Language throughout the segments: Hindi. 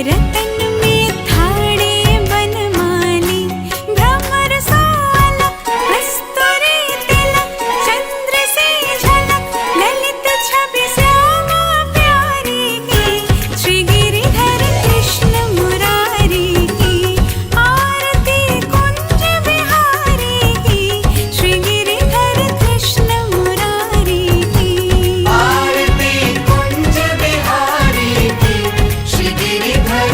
रतन में थाड़े बनमाली, भ्रमर सोलक कस्तूरी तिलक, चंद्र से झलक ललित छवि श्यामा प्यारी की, श्री गिरिधर कृष्ण मुरारी की, आरती कुंज बिहारी की, श्री गिरिधर कृष्ण मुरारी की। आरती कुंज बिहारी की, श्री गिरिधर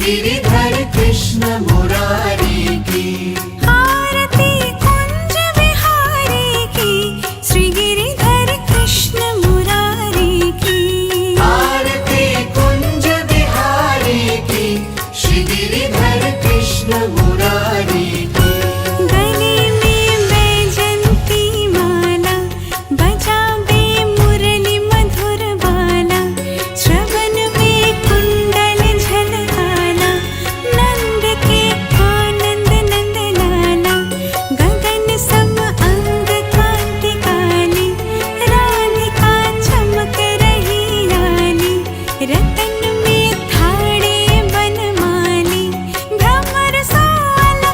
गिरिधर कृष्ण मुरारी की। आरती कुंज विहारी की, श्री गिरिधर कृष्ण मुरारी की। आरती कुंज बिहारी की, श्री गिरिधर कृष्ण मुरारी की। गले में बैजंती माला, बजावे मुरली मधुर बाला। श्रवण में कुंडल झलकाला, नंद के आनंद नंद लाला। गगन सम अंग कांति काली, राधिका चमक रही लाली। रतन में थाड़े बनमाली, भ्रमर सोलह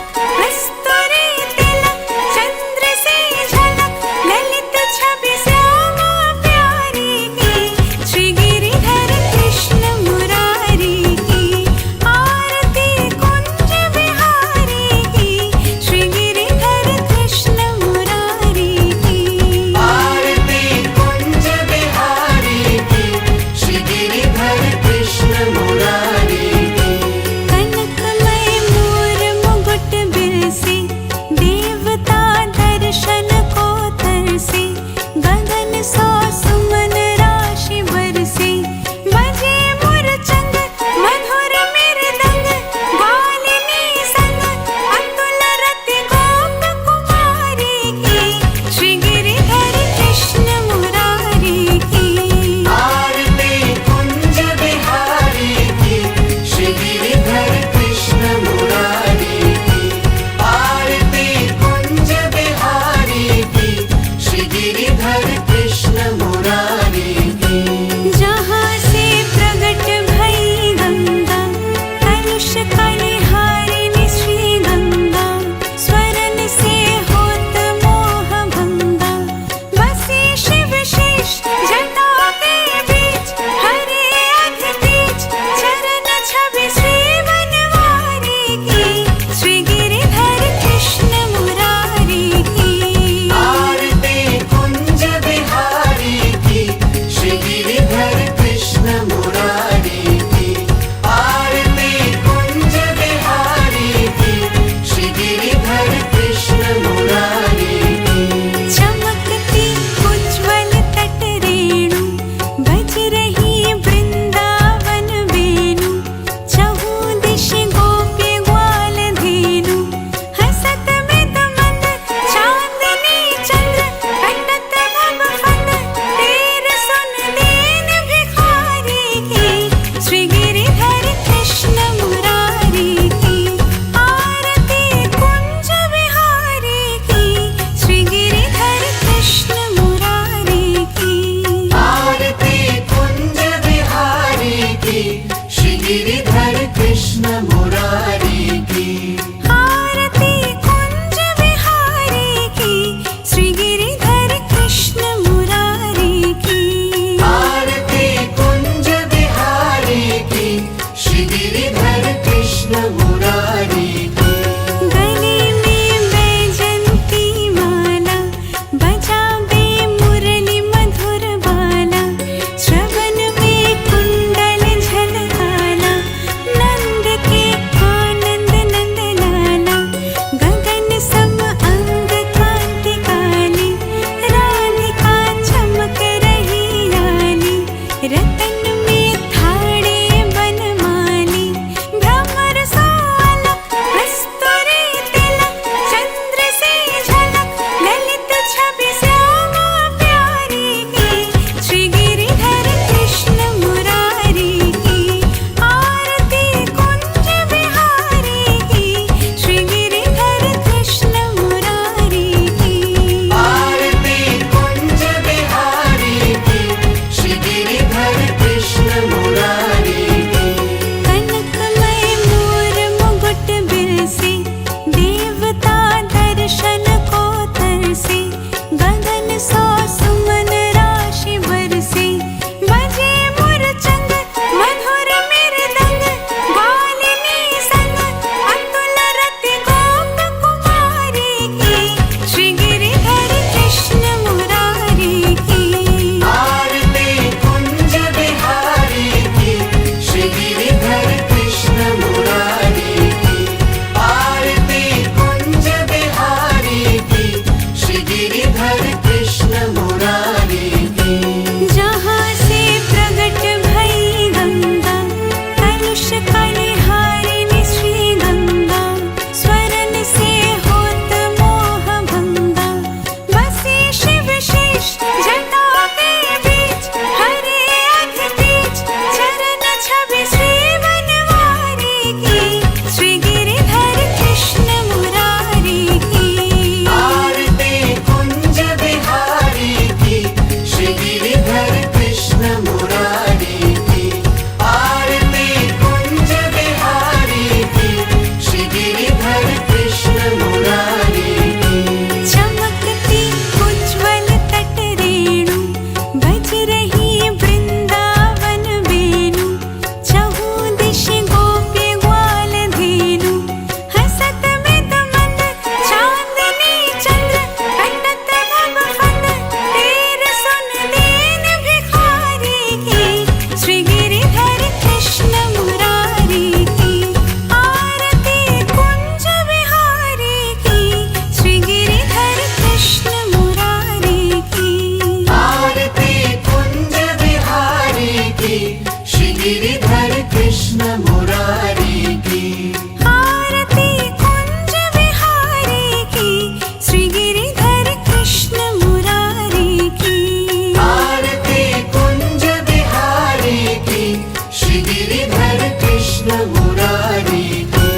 मुरारी की।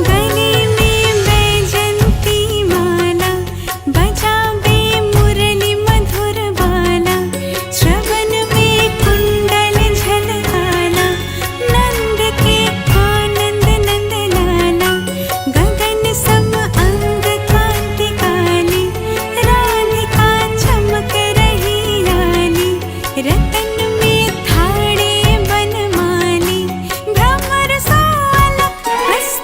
गले में बैजंती माला बजावे मुरली मधुर बाला श्रवण में कुंडल झलकाला नंद के आनंद नंद लाला गगन सम अंग कांति काली राधिका चमक रही लाली रतन में थाड़े बनमाली भ्रमर साल हस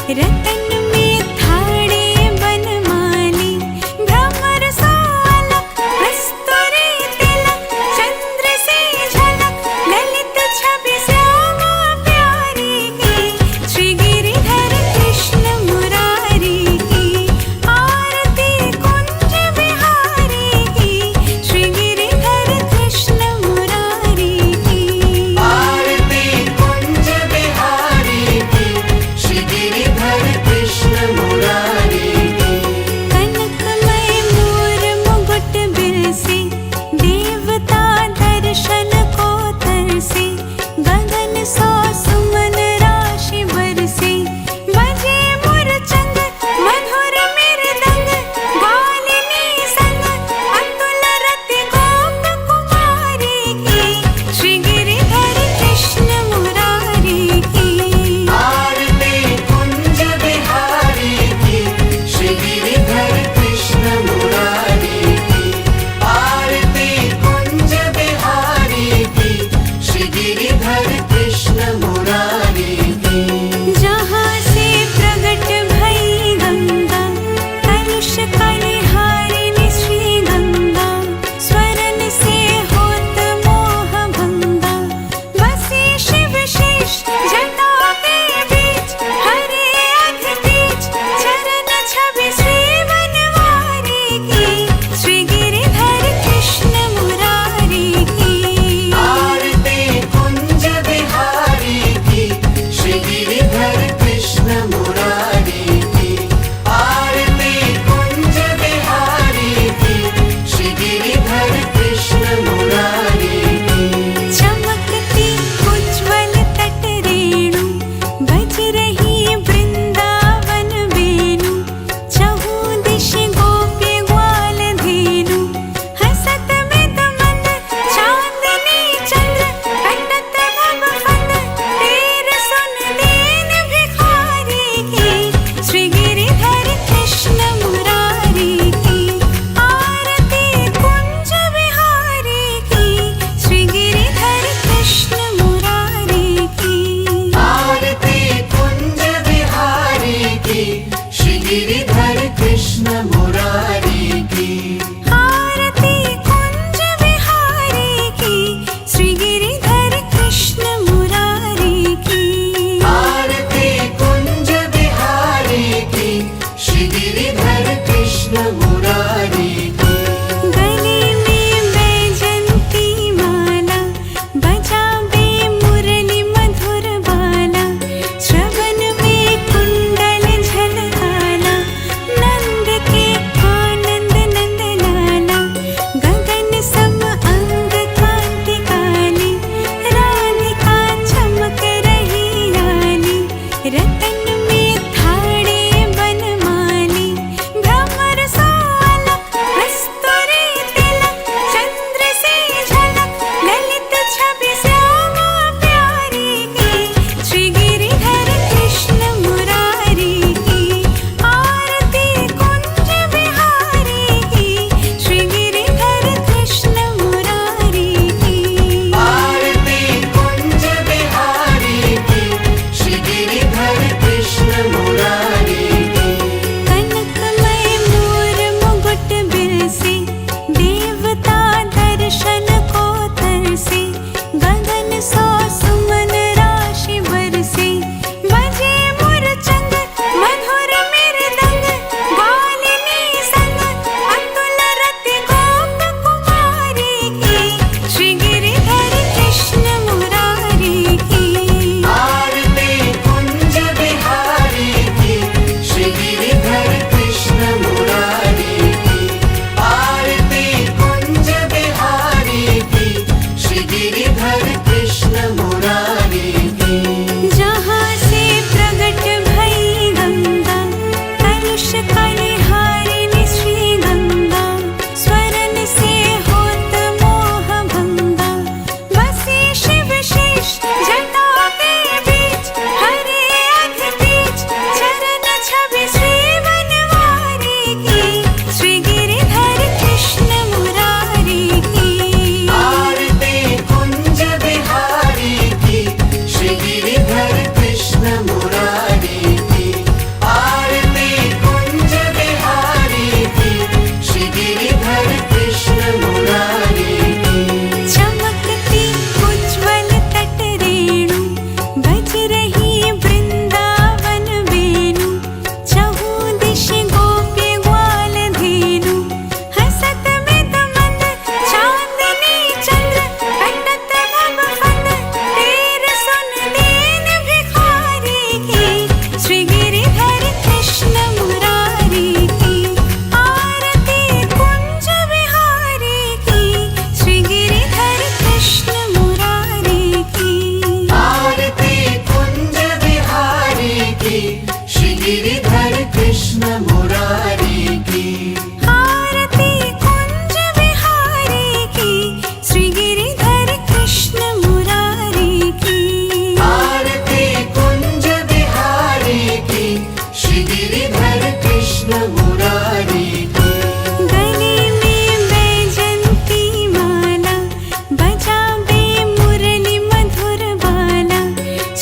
रतन में थाड़े बनमाली भ्रमर सोलक कस्तूरी तिलक चंद्र से झलक ललित छवि श्यामा प्यारी की श्री गिरिधर कृष्ण मुरारी की आरती कुंज बिहारी की श्री गिरिधर कृष्ण मुरारी की आरती कुंज बिहारी की श्री गिरिधर कृष्ण मुरारी की कनकमय मोर मुकुट बिरसे देवता दर्शन को तरसे गगन सौ सुमन राशि बरसे बजे मुरचंग मधुर मृदंग गालिनी संग अतुल रति गोप कुमारी की श्री गिरिधर कृष्ण मुरारी की आरती कुंज बिहारी की श्री गिरिधर कृष्ण मुरारी की आरती कुंज बिहारी की श्री गिरिधर कृष्ण मुरारी की जहाँ से प्रगट भई गंगा कलुष कलिहारिणी श्री गंगा स्वरन से होत मोह भंगा बसी शिव शेष जटा के बीच हरे अध बीच चरण छवि श्री बनवारी की श्री गिरिधर कृष्ण मुरारी की आरती कुंज बिहारी की श्री गिरिधर कृष्ण मुरारी की आरती कुंज बिहारी की श्री गिरिधर कृष्ण मुरारी की चमकती उज्ज्वल तट रेणु बज रही वृंदावन वेणु चहु दिश गोपी ग्वाल धेनु हसत मृद मंद चांदनी चंद्र कटत नभ फंद तेर सुन दीन भिखारी की श्री गिरिधर कृष्ण मुरारी की आरती कुंज बिहारी की श्री गिरिधर कृष्ण मुरारी की आरती कुंज बिहारी की श्री गिरिधर कृष्ण मुरारी की आरती कुंज बिहारी की श्री गिरिधर कृष्ण मुरारी की आरती कुंज बिहारी की श्री गिरिधर कृष्ण मुरारी की गले में बैजंती माला बजावे मुरली मधुर बाला श्रवण में कुंडल झलकावे गिरिधर कृष्ण मुरारी की आरती कुंज विहारी की श्री गिरिधर कृष्ण मुरारी की आरती कुंज बिहारी की श्री गिरिधर कृष्ण मुरारी की गले में बैजंती माला बजावे मुरली मधुर बाला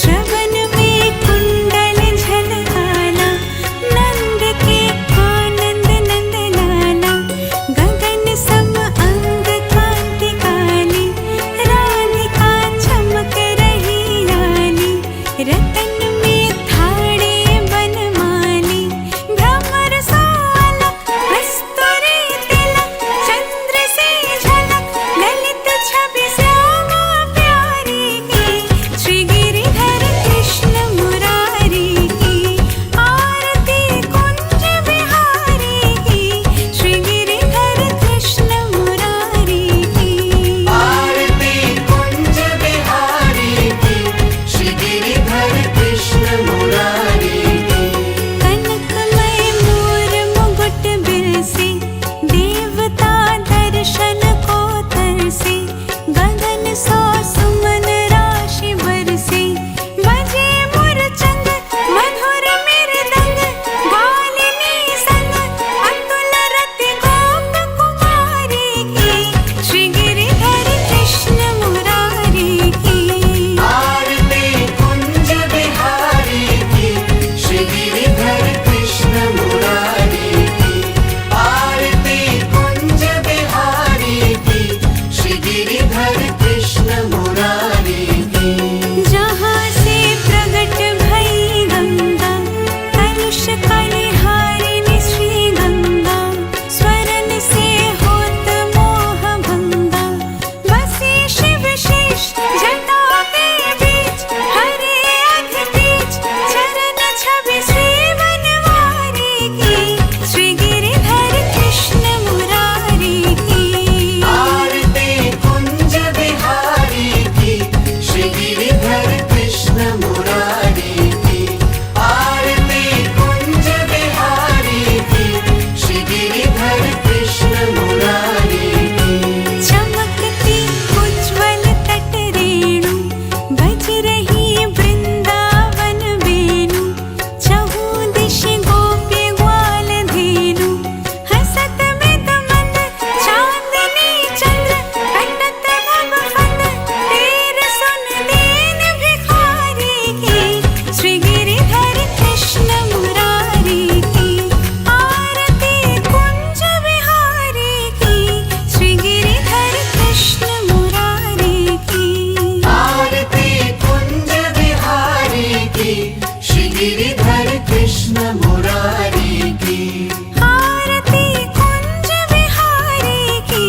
श्रवण में कुंडल झलकाला नंद के आनंद नंद लाला गगन सम अंग कांति काली राधिका चमक रही लाली रतन में थाड़े बनमाली भ्रमर सोला कस्तूरी तिलक चंद्र से झलक ललित छवि श्यामा प्यारी की श्री गिरिधर कृष्ण मुरारी की आरती कुंज बिहारी की श्री गिरिधर कृष्ण मुरारी की आरती कुंज बिहारी की श्री गिरिधर कृष्ण मुरारी की कनकमय मोर मुकुट बिरसे देवता दर्शन को तरसे गगन सौ सुमन राशि बरसे बजे मुरचंग मधुर मृदंग गालिनी संग अतुल रति गोप कुमारी की श्री गिरिधर कृष्ण मुरारी की आरती कुंज बिहारी की श्री गिरिधर कृष्ण मुरारी की आरती कुंज बिहारी की श्री गिरिधर कृष्ण मुरारी की जहाँ से प्रगट भई गंगा कलुष कलिहारिणी श्री गंगा स्वरन से होत मोह भंगा बसे शिव शेष जटा के बीच हरे अधीच चरण छवि श्री बनवारी की श्री गिरिधर कृष्ण मुरारी की आरती कुंज बिहारी की श्री गिरिधर कृष्ण मुरारी की आरती कुंज बिहारी की श्री गिरिधर कृष्ण मुरारी की चमकती उज्ज्वल तट रेणु बज रही वृंदावन वेणु चहु दिश गोपी ग्वाल धेनु हसत मृद मंद चांदनी चंद्र कटत भव फंद तीर सुन दीन भिखारी की श्री गिरिधर कृष्ण मुरारी की आरती कुंज बिहारी की श्री गिरिधर कृष्ण मुरारी की आरती कुंज बिहारी की श्री गिरिधर कृष्ण मुरारी की आरती कुंज बिहारी की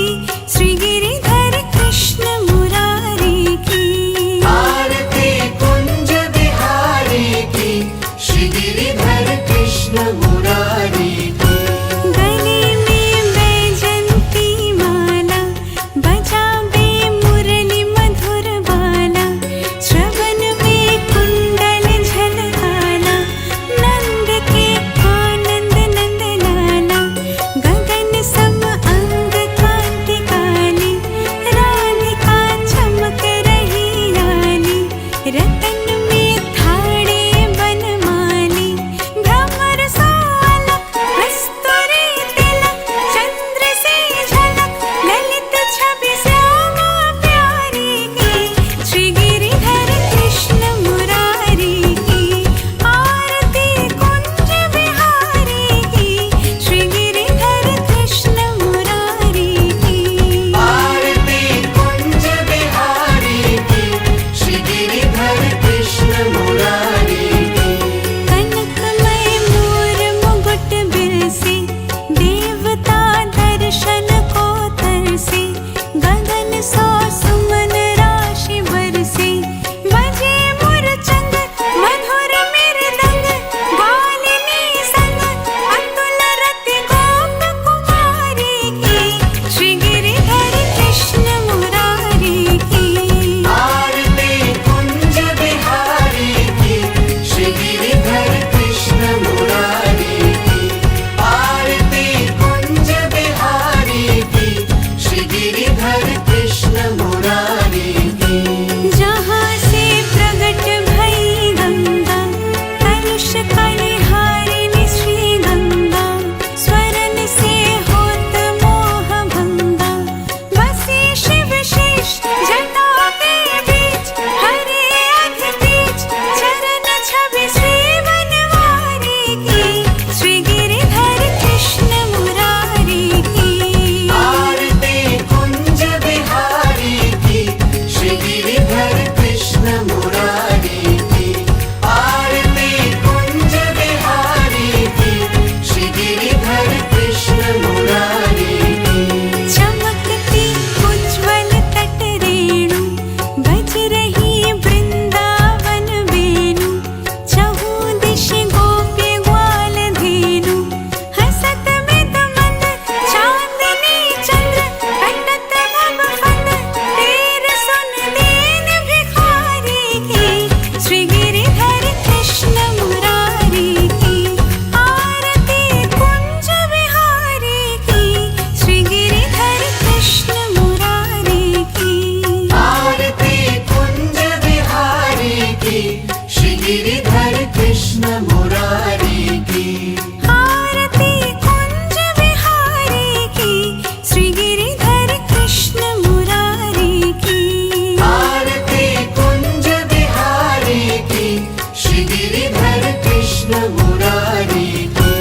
श्री गिरिधर कृष्ण मुरारी की आरती कुंज बिहारी की श्री गिरिधर कृष्ण मुरारी की गले में बैजंती माला बजावे मुरली मधुर बाला श्रवण में कुंडल झलकाला नंद के आनंद नंद लाला गगन सम अंग कांति काली राधिका चमक रही लाली रतन में थाड़े बनमाली भ्रमर सोला मुरारी की